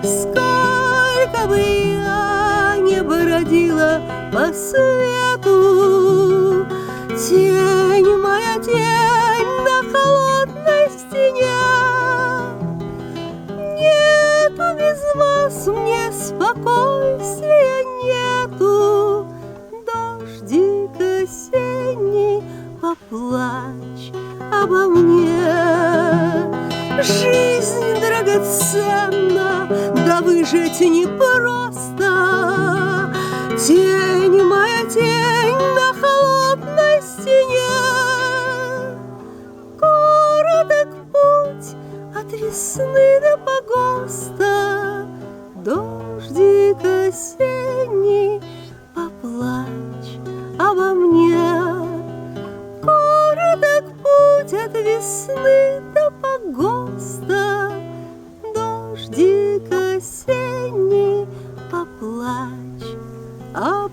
Сколько бы я не бродила по свету, тень моя, тень на холодной стене. Нету без вас мне спокойствия, нету. Дождик осенний, поплачь обо мне. Жизнь драгоценна, да выжить непросто. Тень моя, тень на холодной стене. Короток путь от весны до погоста. Дождик осенний, поплачь обо мне. Короток путь от весны до погоста. Дождик осенний, поплачь обо мне.